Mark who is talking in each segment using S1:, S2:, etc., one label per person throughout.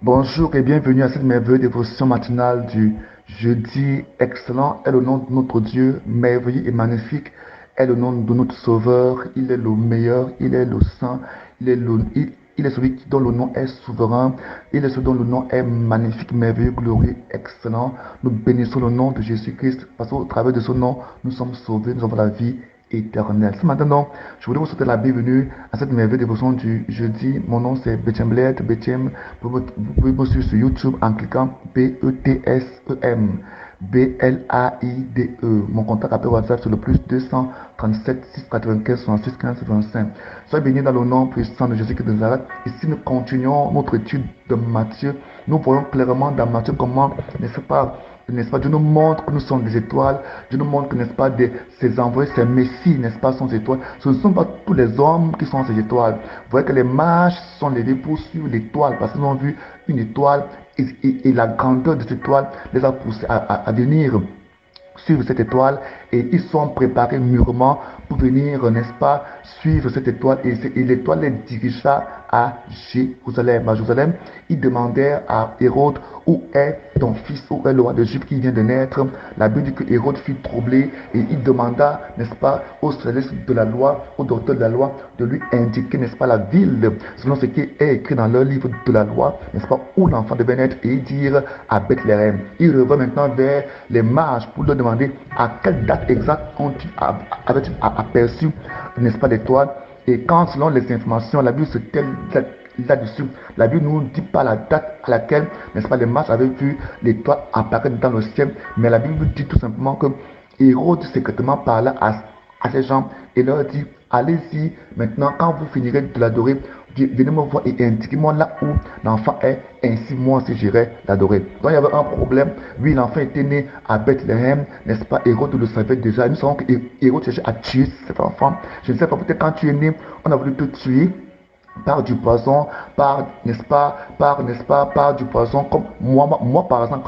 S1: Bonjour et bienvenue à cette merveilleuse dévotion matinale du jeudi. Excellent est le nom de notre Dieu, merveilleux et magnifique est le nom de notre Sauveur. Il est le meilleur, il est le saint, il est celui dont le nom est souverain, il est celui dont le nom est magnifique, merveilleux, glorieux, excellent. Nous bénissons le nom de Jésus-Christ parce qu'au travers de son nom, nous sommes sauvés, nous avons la vie éternelle. Ce matin, donc, je voudrais vous souhaiter la bienvenue à cette merveilleuse dévotion du jeudi. Mon nom c'est Bethem Bled. Bethem, vous pouvez me suivre sur YouTube en cliquant Betsem. Blaide. Mon contact appel WhatsApp sur le plus 237 695 66 15 25. Soyez bénis dans le nom puissant de Jésus-Christ de Nazareth. Ici, nous continuons notre étude de Matthieu. Nous voyons clairement dans Matthieu comment, n'est-ce pas, Dieu nous montre que nous sommes des étoiles. Dieu nous montre que, n'est-ce pas, ces envoyés, ces messies, n'est-ce pas, sont des étoiles. Ce ne sont pas tous les hommes qui sont ces étoiles. Vous voyez que les mages sont levés pour suivre l'étoile parce qu'ils ont vu une étoile et la grandeur de cette étoile les a poussés à venir suivre cette étoile et ils sont préparés mûrement pour venir, n'est-ce pas, suivre cette étoile et l'étoile les dirigea à Jérusalem. À Jérusalem, ils demandèrent à Hérode où est ton fils, où est le roi de Juda qui vient de naître. La Bible dit que Hérode fut troublé et il demanda, n'est-ce pas, aux célestes de la loi, aux docteurs de la loi, de lui indiquer, n'est-ce pas, la ville, selon ce qui est écrit dans leur livre de la loi, n'est-ce pas, où l'enfant devait naître et dire à Bethléem. Il revint maintenant vers les mages pour leur demander à quelle date exacte avait-il aperçu, n'est-ce pas, l'étoile. Et quand, selon les informations, la Bible se tait là-dessus, la Bible ne nous dit pas la date à laquelle, n'est-ce pas, les mages avaient vu l'étoile apparaître dans le ciel, mais la Bible dit tout simplement que Hérode secrètement parla à ces gens et leur dit, allez-y maintenant, quand vous finirez de l'adorer, venez me voir et indiquez-moi là où l'enfant est, ainsi moi aussi j'irai l'adorer. Donc il y avait un problème. Oui, l'enfant était né à Bethléem, n'est-ce pas? Hérode le savait déjà. Nous savons que Hérode cherchait à tuer cet enfant. Je ne sais pas, peut-être quand tu es né, on a voulu te tuer par du poison, par du poison, comme moi par exemple,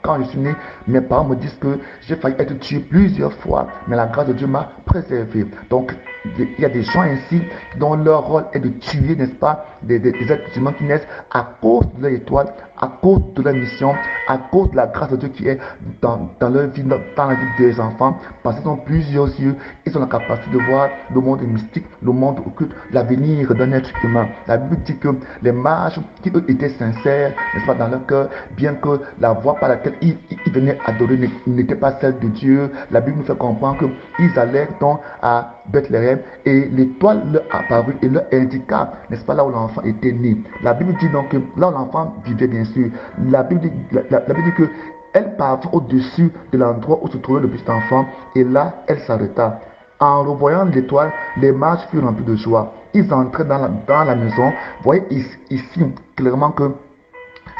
S1: quand je suis né, mes parents me disent que j'ai failli être tué plusieurs fois, mais la grâce de Dieu m'a préservé. Donc, il y a des gens ainsi dont leur rôle est de tuer, n'est-ce pas, des êtres humains qui naissent à cause de leur étoile, à cause de leur mission, à cause de la grâce de Dieu qui est dans leur vie, dans la vie des enfants, parce qu'ils ont plusieurs yeux, ils ont la capacité de voir le monde mystique, le monde occulte, l'avenir d'un être humain. La Bible dit que les mages qui eux étaient sincères, n'est-ce pas, dans leur cœur, bien que la voie par laquelle ils venaient adorer n'était pas celle de Dieu, la Bible nous fait comprendre qu'ils allèrent donc à Bethléem et l'étoile leur apparut et leur indiqua, n'est-ce pas, là où l'enfant était né. La Bible dit donc que là où l'enfant vivait, bien sûr, la Bible dit que elle partit au-dessus de l'endroit où se trouvait le petit enfant et là elle s'arrêta. En revoyant l'étoile, les mages furent remplis de joie. Ils entraient dans la maison. Vous voyez ici clairement que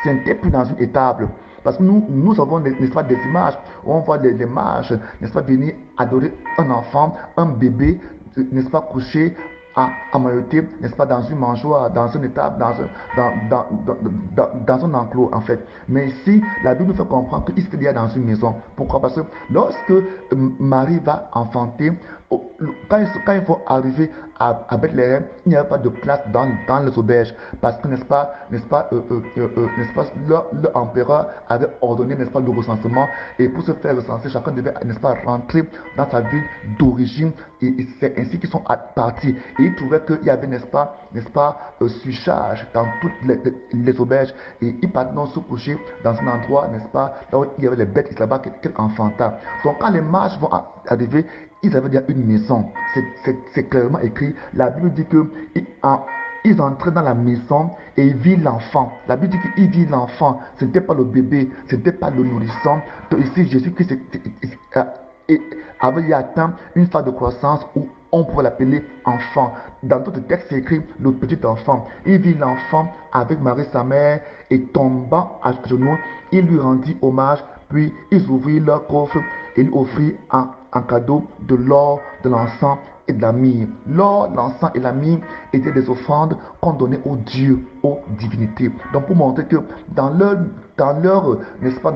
S1: ce n'était plus dans une étable. Parce que nous avons, n'est-ce pas, des images où on voit les mages, n'est-ce pas, venir adorer un enfant, un bébé, n'est-ce pas, couché à mailloter, n'est-ce pas, dans une mangeoire, dans une étable, dans un enclos, en fait. Mais ici, la Bible nous fait comprendre qu'il était déjà dans une maison. Pourquoi? Parce que lorsque Marie va enfanter, quand ils vont arriver à Bethléem, il n'y avait pas de place dans les auberges. Parce que, n'est-ce pas, leur empereur avait ordonné, n'est-ce pas, le recensement. Et pour se faire recenser, chacun devait, n'est-ce pas, rentrer dans sa ville d'origine. Et c'est ainsi qu'ils sont partis. Et ils trouvaient qu'il y avait, n'est-ce pas, surcharge dans toutes les auberges. Et ils partaient donc se coucher dans un endroit, n'est-ce pas, là où il y avait les bêtes, là-bas, qu'elle enfanta. Donc quand les mages vont arriver, ils avaient déjà une maison. C'est clairement écrit. La Bible dit que ils entraient dans la maison et ils virent l'enfant. La Bible dit qu'ils virent l'enfant. Ce n'était pas le bébé, ce n'était pas le nourrisson. Donc ici, Jésus-Christ avait atteint une phase de croissance où on pourrait l'appeler enfant. Dans d'autres textes, c'est écrit le petit enfant. Il vit l'enfant avec Marie, sa mère, et tombant à genoux, il lui rendit hommage. Puis ils ouvrirent leur coffre et lui offrirent en cadeau de l'or, de l'encens et de la myrrhe. L'or, l'encens et la myrrhe étaient des offrandes qu'on donnait aux dieux, aux divinités. Donc pour montrer que dans leur n'est-ce pas,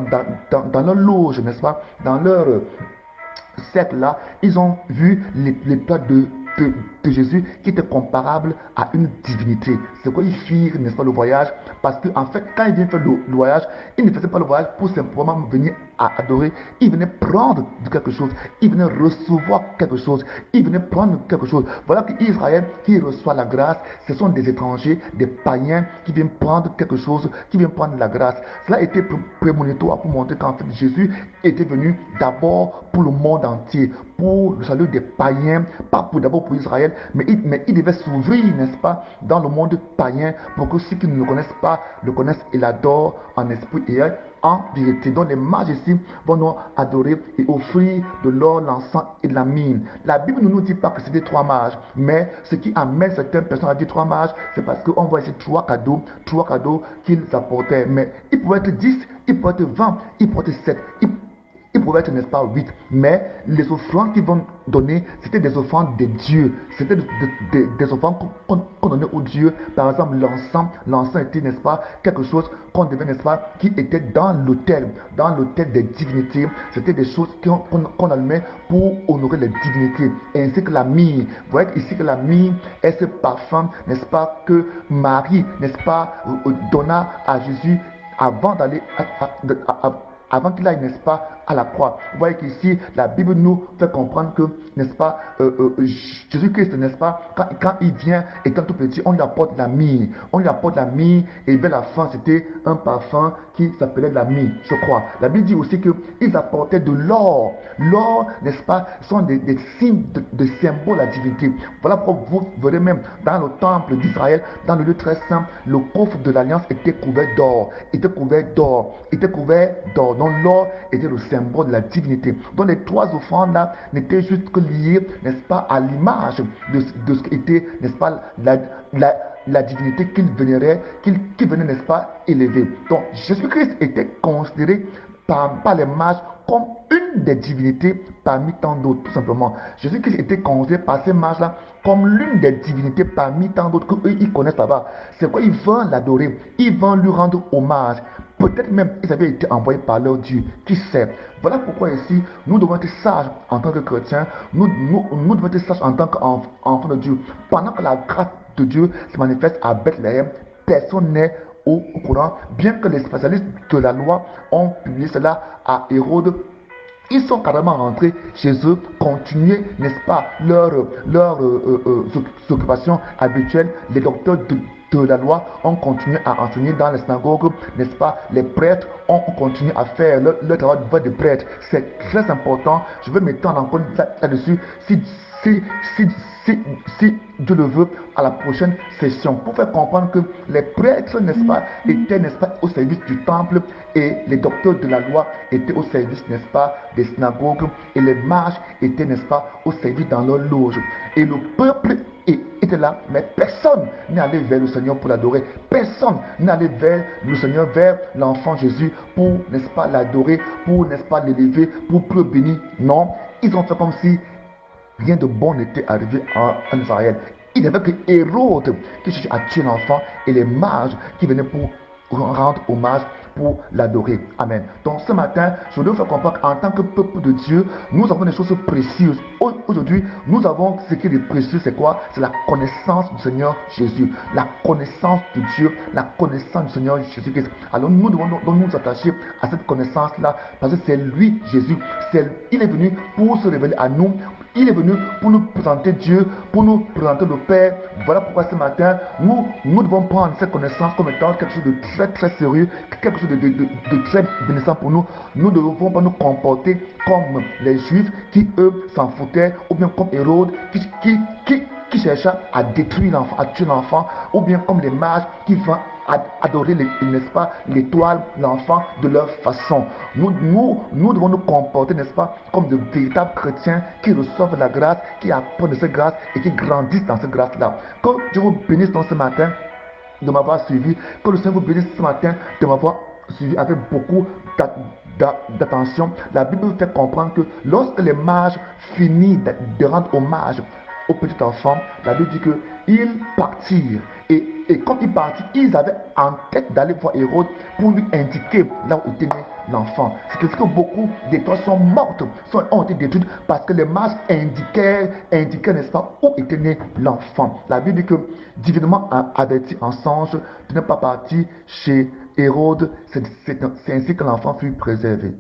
S1: dans leur loge, n'est-ce pas, dans leur cercle là, ils ont vu l'état de Jésus qui était comparable à une divinité. C'est quoi ils firent, n'est-ce pas, le voyage Parce que en fait, quand il vient faire le voyage, il ne faisait pas le voyage pour simplement venir à adorer. Il venait prendre quelque chose. Il venait recevoir quelque chose. Il venait prendre quelque chose. Voilà qu'Israël qui reçoit la grâce, ce sont des étrangers, des païens qui viennent prendre quelque chose, qui viennent prendre la grâce. Cela a été prémonitoire pour montrer qu'en fait Jésus était venu d'abord pour le monde entier, pour le salut des païens, pas pour d'abord pour Israël, mais il devait s'ouvrir, n'est-ce pas, dans le monde païen pour que ceux qui ne le connaissent pas le connaissent et l'adorent en esprit et en vérité. Donc les mages ici vont nous adorer et offrir de l'or, l'encens et de la myrrhe. La Bible ne nous dit pas que c'était 3 mages, mais ce qui amène certaines personnes à dire 3 mages, c'est parce qu'on voit ici 3 cadeaux qu'ils apportaient. Mais ils pouvaient être 10, ils pouvaient être 20, ils pouvaient être 7, ils pouvaient être, n'est-ce pas, 8. Mais les offrandes qu'ils vont donner, c'était des offrandes de Dieu. C'était des offrandes qu'on donnait aux dieux. Par exemple, l'encens était, n'est-ce pas, quelque chose qu'on devait, n'est-ce pas, qui était dans l'autel des divinités. C'était des choses qu'on allumait pour honorer les divinités. Ainsi que la myrrhe. Vous voyez ici que la myrrhe est ce parfum, n'est-ce pas, que Marie, n'est-ce pas, donna à Jésus avant d'aller avant qu'il aille, n'est-ce pas, à la croix. Vous voyez qu'ici, la Bible nous fait comprendre que, n'est-ce pas, Jésus-Christ, n'est-ce pas, quand il vient, étant tout petit, on lui apporte la myrrhe. On lui apporte la myrrhe, et vers la fin, c'était un parfum qui s'appelait la myrrhe, je crois. La Bible dit aussi qu'ils apportaient de l'or. L'or, n'est-ce pas, sont des signes de symboles à la divinité. Voilà pourquoi vous verrez même dans le temple d'Israël, dans le lieu très saint, le coffre de l'alliance était couvert d'or. Donc l'or était le symbole de la divinité. Donc les 3 offrandes là n'étaient juste que liées, n'est-ce pas, à l'image de ce qu'était, n'est-ce pas, la divinité qu'il vénérait, qu'il venait, n'est-ce pas, élever. Donc Jésus-Christ était considéré par les mages comme une des divinités parmi tant d'autres, tout simplement. Jésus-Christ était considéré par ces mages-là comme l'une des divinités parmi tant d'autres qu'eux, ils connaissent là-bas. C'est quoi? Ils vont l'adorer, ils vont lui rendre hommage. Peut-être même ils avaient été envoyés par leur Dieu. Qui sait? Voilà pourquoi ici, nous devons être sages en tant que chrétiens. Nous devons être sages en tant qu'enfants de Dieu. Pendant que la grâce de Dieu se manifeste à Bethléem, personne n'est au courant. Bien que les spécialistes de la loi ont publié cela à Hérode, ils sont carrément rentrés chez eux, continuer, n'est-ce pas, leur occupation habituelle. Les docteurs de la loi ont continué à enseigner dans les synagogues, n'est-ce pas. Les prêtres ont continué à faire leur travail de prêtre. C'est très important. Je vais m'étendre encore là-dessus. Si Dieu le veut, à la prochaine session, pour faire comprendre que les prêtres, n'est-ce pas, étaient, n'est-ce pas, au service du temple, et les docteurs de la loi étaient au service, n'est-ce pas, des synagogues, et les mages étaient, n'est-ce pas, au service dans leur loge. Et le peuple était là, mais personne n'est allé vers le Seigneur pour l'adorer. Personne n'est allé vers le Seigneur, vers l'enfant Jésus pour, n'est-ce pas, l'adorer, pour, n'est-ce pas, l'élever, pour le bénir. Non, ils ont fait comme si rien de bon n'était arrivé en Israël. Il n'y avait que Hérode qui cherchait à tuer l'enfant et les mages qui venaient pour rendre hommage, pour l'adorer. Amen. Donc ce matin, je dois faire comprendre qu'en tant que peuple de Dieu, nous avons des choses précieuses. Aujourd'hui, nous avons ce qui est précieux, c'est quoi? C'est la connaissance du Seigneur Jésus. La connaissance de Dieu, la connaissance du Seigneur Jésus-Christ. Alors nous devons nous attacher à cette connaissance-là, parce que c'est lui, Jésus. Il est venu pour se révéler à nous. Il est venu pour nous présenter Dieu, pour nous présenter le Père. Voilà pourquoi ce matin, nous devons prendre cette connaissance comme étant quelque chose de très très sérieux, quelque chose de très bénissant pour nous. Nous ne devons pas nous comporter comme les Juifs qui, eux, s'en foutaient, ou bien comme Hérode qui cherchait à détruire l'enfant, à tuer l'enfant, ou bien comme les mages qui vont adorer, n'est-ce pas, l'étoile, l'enfant de leur façon. Nous devons nous comporter, n'est-ce pas, comme de véritables chrétiens qui reçoivent la grâce, qui apprennent de cette grâce et qui grandissent dans cette grâce-là. Que Dieu vous bénisse dans ce matin de m'avoir suivi. Que le Seigneur vous bénisse ce matin de m'avoir suivi avec beaucoup d'attention. La Bible fait comprendre que lorsque les mages finissent de rendre hommage au petit enfant, la Bible dit qu'ils partirent. Et quand ils partirent, ils avaient en tête d'aller voir Hérode pour lui indiquer là où était né l'enfant. C'est que beaucoup d'étoiles sont mortes, ont été détruites parce que les masques indiquaient, n'est-ce pas, où était né l'enfant. La Bible dit que divinement a averti en songe de ne pas partir chez Hérode, c'est ainsi que l'enfant fut préservé.